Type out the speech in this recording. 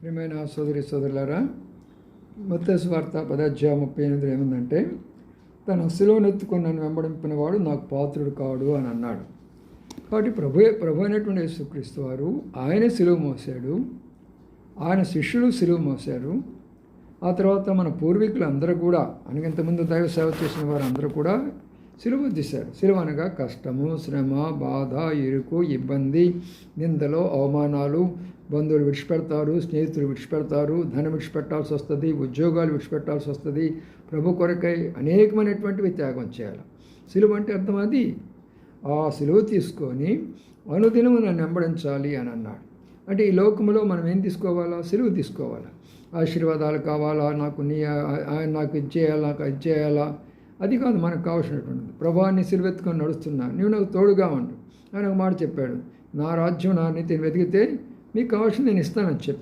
ప్రియమైన సోదరులారా, మత్తయి సువార్త 10:38 ఏముందంటే, తన సిలువనెత్తుకొని నన్ను వెంబడింపిన వాడు నాకు పాత్రుడు కాడు అని అన్నాడు. కాబట్టి ప్రభు అయినటువంటి యేసుక్రీస్తు వారు ఆయనే సిలువ మోసాడు, ఆయన శిష్యులు సిలువ మోసారు. ఆ తర్వాత మన పూర్వీకులు అందరూ కూడా, ఇంతకుముందు దైవ సేవ చేసిన వారు అందరూ కూడా సిలువ తీశారు. సిలువ అనగా కష్టము, శ్రమ, బాధ, ఇరుకు, ఇబ్బంది, నిందలు, అవమానాలు, బంధువులు విడిచిపెడతారు, స్నేహితులు విడిచిపెడతారు, ధనం విడిచిపెట్టాల్సి వస్తుంది, ఉద్యోగాలు విడిచిపెట్టాల్సి వస్తుంది. ప్రభు కొరకై అనేకమైనటువంటివి త్యాగం చేయాలి. సిలువ అంటే అర్థం అది. ఆ సిలువ తీసుకొని అనుదినము నన్ను వెంబడించాలి అని అన్నాడు. అంటే ఈ లోకంలో మనం ఏం తీసుకోవాలా? సిలువ తీసుకోవాలా. ఆశీర్వాదాలు కావాలా, ఆయన నాకు ఇది చేయాలా, నాకు అది చేయాలా, అది కాదు మనకు కావాల్సినటువంటిది. ప్రభాన్ని సిలువెత్తుకొని నడుస్తున్నా, నువ్వు నాకు తోడుగా ఉండు. ఆయన ఒక మాట చెప్పాడు, నా రాజ్యం, నా నీతిని వెతికితే మీకు కావాల్సింది నేను ఇస్తానని చెప్పాడు.